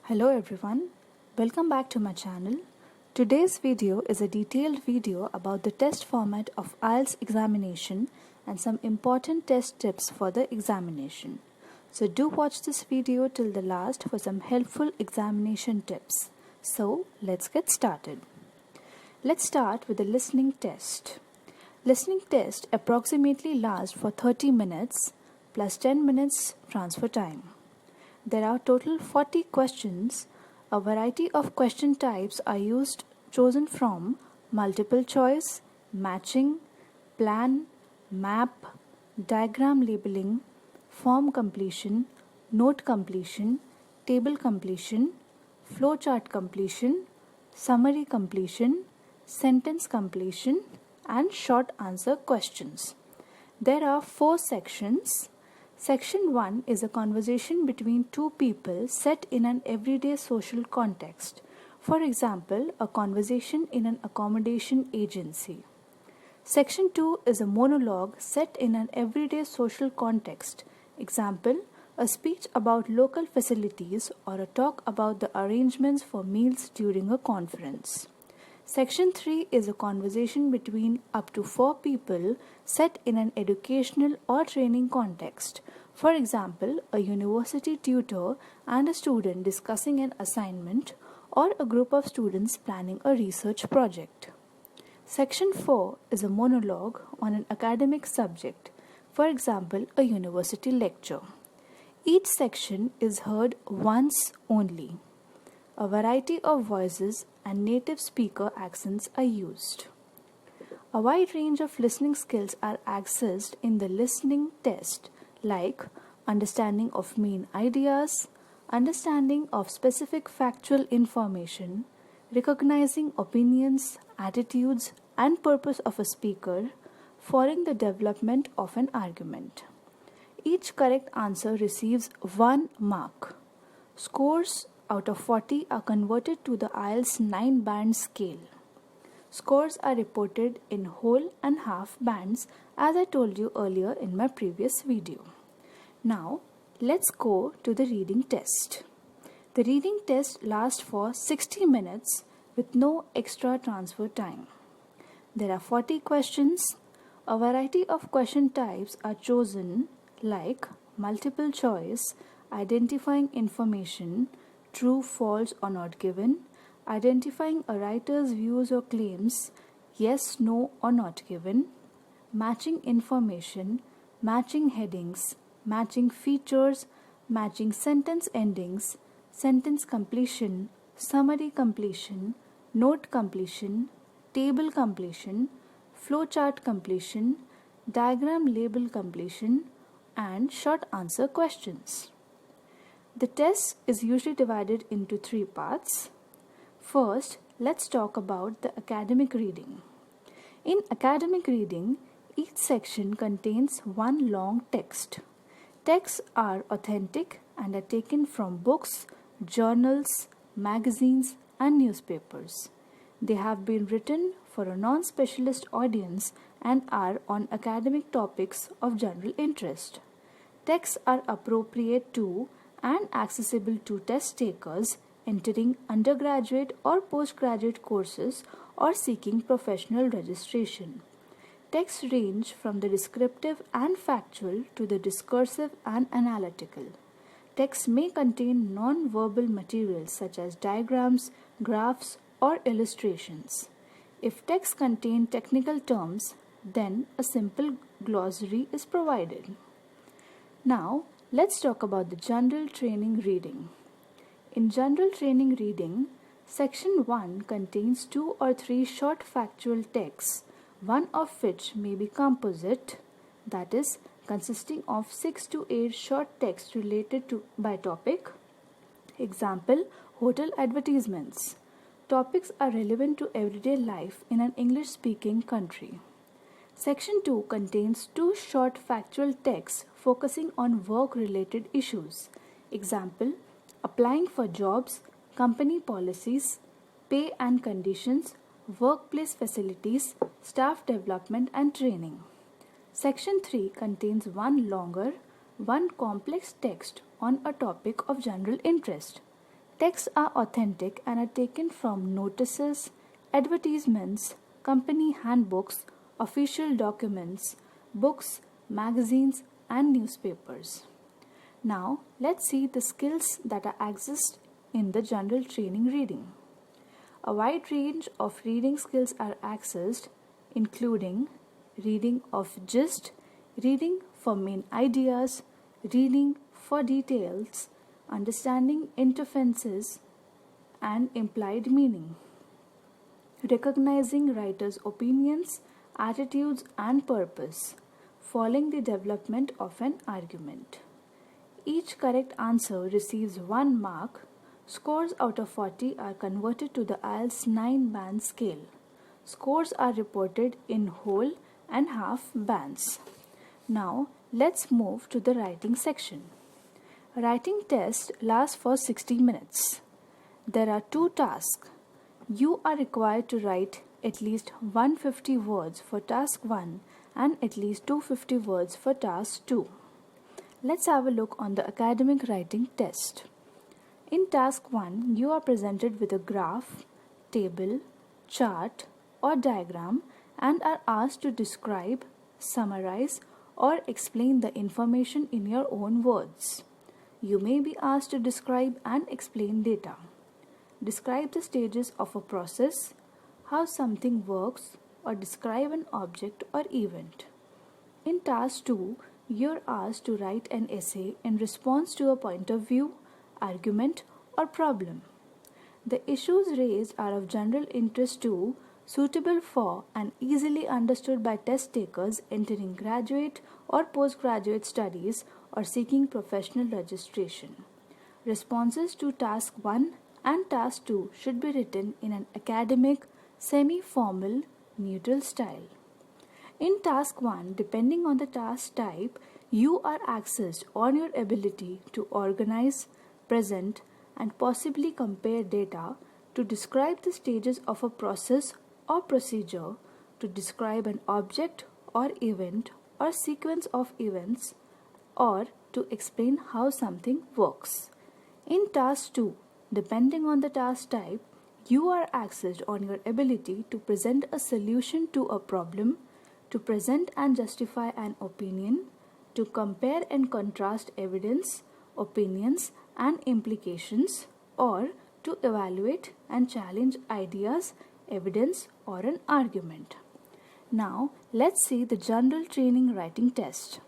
Hello everyone, welcome back to my channel. Today's video is a detailed video about the test format of IELTS examination and some important test tips for the examination. So do watch this video till the last for some helpful examination tips. So let's get started. Let's start with the listening test. Listening test approximately lasts for 30 minutes plus 10 minutes transfer time. There are total 40 questions. A variety of question types are chosen from multiple choice, matching, plan, map, diagram labeling, form completion, note completion, table completion, flowchart completion, summary completion, sentence completion, and short answer questions. There are 4 sections. Section 1 is a conversation between two people set in an everyday social context. For example, a conversation in an accommodation agency. Section 2 is a monologue set in an everyday social context. Example, a speech about local facilities or a talk about the arrangements for meals during a conference. Section 3 is a conversation between up to 4 people set in an educational or training context. For example, a university tutor and a student discussing an assignment or a group of students planning a research project. Section 4 is a monologue on an academic subject. For example, a university lecture. Each section is heard once only. A variety of voices and native speaker accents are used. A wide range of listening skills are accessed in the listening test, like understanding of main ideas, understanding of specific factual information, recognizing opinions, attitudes, and purpose of a speaker, following the development of an argument. Each correct answer receives 1 mark. Scores out of 40 are converted to the IELTS 9-band scale. Scores are reported in whole and half bands, as I told you earlier in my previous video. Now, let's go to the reading test. The reading test lasts for 60 minutes with no extra transfer time. There are 40 questions. A variety of question types are chosen, like multiple choice, identifying information, true, false, or not given, identifying a writer's views or claims, yes, no, or not given, matching information, matching headings, matching features, matching sentence endings, sentence completion, summary completion, note completion, table completion, flowchart completion, diagram label completion, and short answer questions. The test is usually divided into 3 parts. First, let's talk about the academic reading. In academic reading, each section contains one long text. Texts are authentic and are taken from books, journals, magazines, and newspapers. They have been written for a non-specialist audience and are on academic topics of general interest. Texts are appropriate to and accessible to test takers entering undergraduate or postgraduate courses or seeking professional registration. Texts range from the descriptive and factual to the discursive and analytical. Texts may contain non-verbal materials such as diagrams, graphs, or illustrations. If texts contain technical terms, then a simple glossary is provided. Now, let's talk about the general training reading. In general training reading, section 1 contains 2 or 3 short factual texts, one of which may be composite, that is, consisting of 6 to 8 short texts related to by topic. Example, hotel advertisements. Topics are relevant to everyday life in an English-speaking country. Section 2 contains 2 short factual texts focusing on work-related issues. Example, applying for jobs, company policies, pay and conditions, workplace facilities, staff development and training. Section 3 contains one longer, one complex text on a topic of general interest. Texts are authentic and are taken from notices, advertisements, company handbooks, official documents, books, magazines, and newspapers. Now, let's see the skills that are exist in the general training reading. A wide range of reading skills are accessed, including reading of gist, reading for main ideas, reading for details, understanding interferences and implied meaning, recognizing writers' opinions, attitudes, and purpose, following the development of an argument. Each correct answer receives 1 mark. Scores out of 40 are converted to the IELTS 9-band scale. Scores are reported in whole and half bands. Now, let's move to the writing section. Writing test lasts for 60 minutes. There are 2 tasks. You are required to write at least 150 words for task 1 and at least 250 words for task 2. Let's have a look on the academic writing test. In task 1, you are presented with a graph, table, chart, or diagram and are asked to describe, summarize, or explain the information in your own words. You may be asked to describe and explain data. Describe the stages of a process, how something works, or describe an object or event. In task 2, you're asked to write an essay in response to a point of view, argument, or problem. The issues raised are of general interest to, suitable for, and easily understood by test takers entering graduate or postgraduate studies or seeking professional registration. Responses to task 1 and task 2 should be written in an academic, semi-formal, neutral style. In task 1, depending on the task type, you are accessed on your ability to organize, present, and possibly compare data, to describe the stages of a process or procedure, to describe an object or event or sequence of events, or to explain how something works. In task 2, depending on the task type, you are accessed on your ability to present a solution to a problem, to present and justify an opinion, to compare and contrast evidence, opinions, and implications, or to evaluate and challenge ideas, evidence, or an argument. Now, let's see the general training writing test.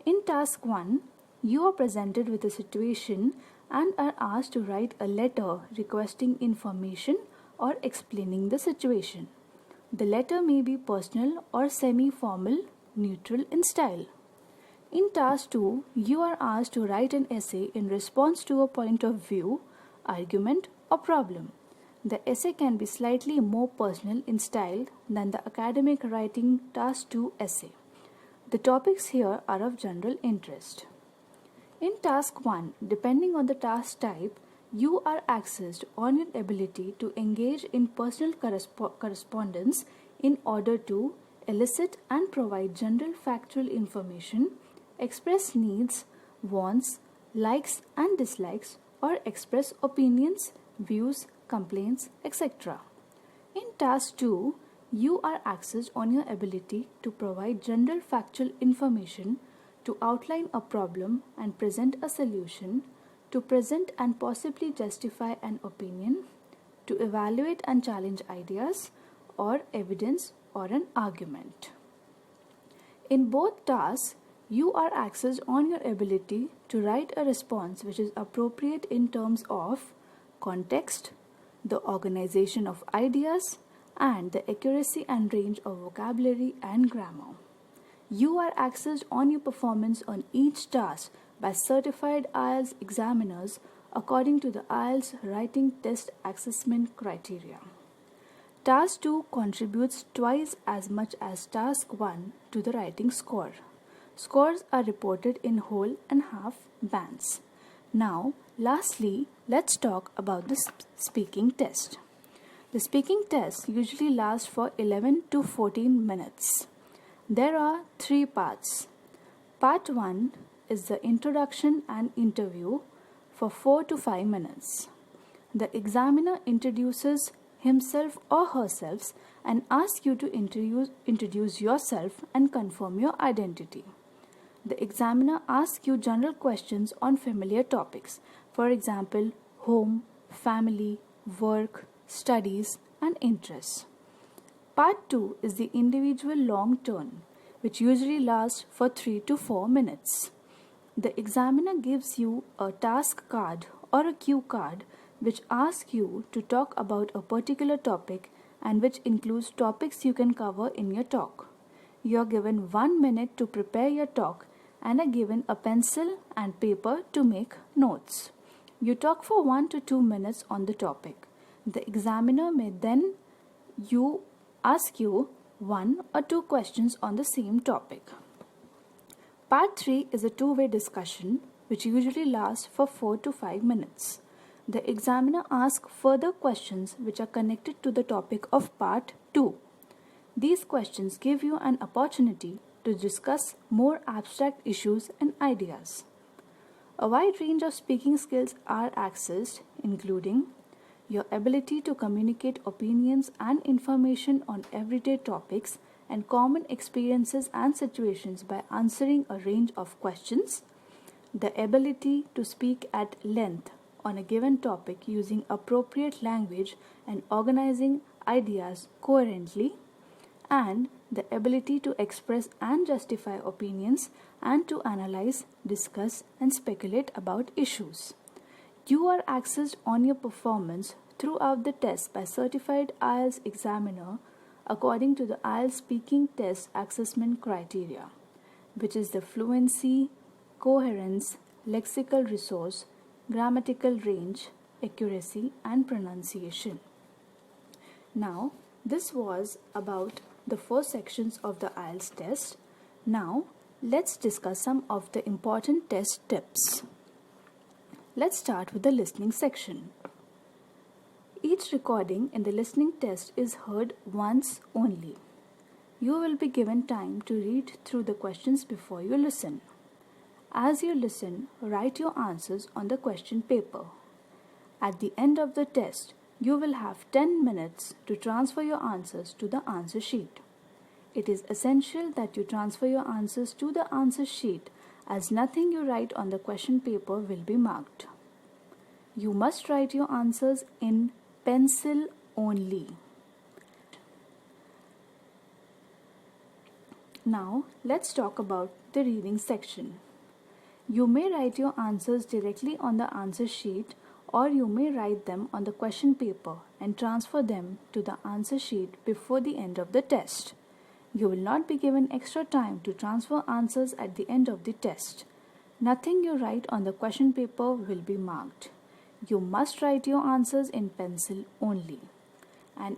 In task 1, you are presented with a situation and are asked to write a letter requesting information or explaining the situation. The letter may be personal or semi-formal, neutral in style. In task 2, you are asked to write an essay in response to a point of view, argument, or problem. The essay can be slightly more personal in style than the academic writing task 2 essay. The topics here are of general interest. In task 1, depending on the task type, you are accessed on your ability to engage in personal correspondence in order to elicit and provide general factual information, express needs, wants, likes and dislikes, or express opinions, views, complaints, etc. In task 2, you are accessed on your ability to provide general factual information, to outline a problem and present a solution, to present and possibly justify an opinion, to evaluate and challenge ideas or evidence or an argument. In both tasks, you are accessed on your ability to write a response which is appropriate in terms of context, the organization of ideas, and the accuracy and range of vocabulary and grammar. You are accessed on your performance on each task by certified IELTS examiners according to the IELTS writing test assessment criteria. Task 2 contributes twice as much as Task 1 to the writing score. Scores are reported in whole and half bands. Now, lastly, let's talk about the speaking test. The speaking test usually lasts for 11 to 14 minutes. There are 3 parts. Part 1 is the introduction and interview for 4 to 5 minutes. The examiner introduces himself or herself and asks you to introduce yourself and confirm your identity. The examiner asks you general questions on familiar topics, for example, home, family, work, studies, and interests. Part 2 is the individual long turn, which usually lasts for 3 to 4 minutes. The examiner gives you a task card or a cue card which asks you to talk about a particular topic and which includes topics you can cover in your talk. You are given 1 minute to prepare your talk and are given a pencil and paper to make notes. You talk for 1 to 2 minutes on the topic. The examiner may then ask you 1 or 2 questions on the same topic. Part 3 is a two-way discussion which usually lasts for 4 to 5 minutes. The examiner asks further questions which are connected to the topic of Part 2. These questions give you an opportunity to discuss more abstract issues and ideas. A wide range of speaking skills are accessed, including your ability to communicate opinions and information on everyday topics and common experiences and situations by answering a range of questions, the ability to speak at length on a given topic using appropriate language and organizing ideas coherently, and the ability to express and justify opinions and to analyze, discuss, and speculate about issues. You are assessed on your performance throughout the test by certified IELTS examiner according to the IELTS speaking test assessment criteria, which is the fluency, coherence, lexical resource, grammatical range, accuracy, and pronunciation. Now, this was about the 4 sections of the IELTS test. Now, let's discuss some of the important test tips. Let's start with the listening section. Each recording in the listening test is heard once only. You will be given time to read through the questions before you listen. As you listen, write your answers on the question paper. At the end of the test, you will have 10 minutes to transfer your answers to the answer sheet. It is essential that you transfer your answers to the answer sheet as nothing you write on the question paper will be marked. You must write your answers in pencil only. Now, let's talk about the reading section. You may write your answers directly on the answer sheet, or you may write them on the question paper and transfer them to the answer sheet before the end of the test. You will not be given extra time to transfer answers at the end of the test. Nothing you write on the question paper will be marked. You must write your answers in pencil only. And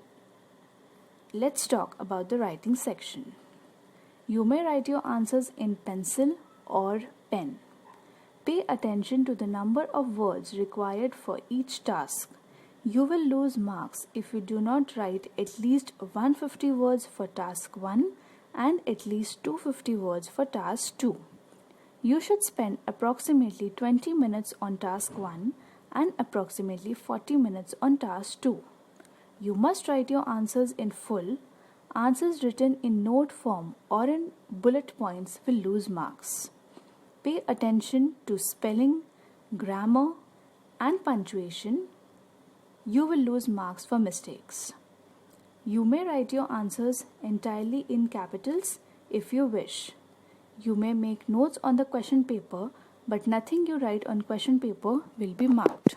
let's talk about the writing section. You may write your answers in pencil or pen. Pay attention to the number of words required for each task. You will lose marks if you do not write at least 150 words for task 1 and at least 250 words for task 2. You should spend approximately 20 minutes on task 1 and approximately 40 minutes on task 2. You must write your answers in full. Answers written in note form or in bullet points will lose marks. Pay attention to spelling, grammar, and punctuation. You will lose marks for mistakes. You may write your answers entirely in capitals if you wish. You may make notes on the question paper, but nothing you write on question paper will be marked.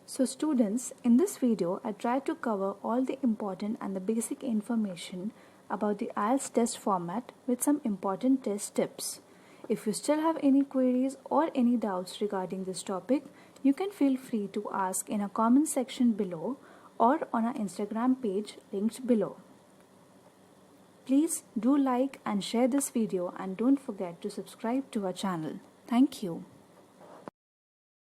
So students, in this video, I tried to cover all the important and the basic information about the IELTS test format with some important test tips. If you still have any queries or any doubts regarding this topic, you can feel free to ask in a comment section below or on our Instagram page linked below. Please do like and share this video and don't forget to subscribe to our channel. Thank you.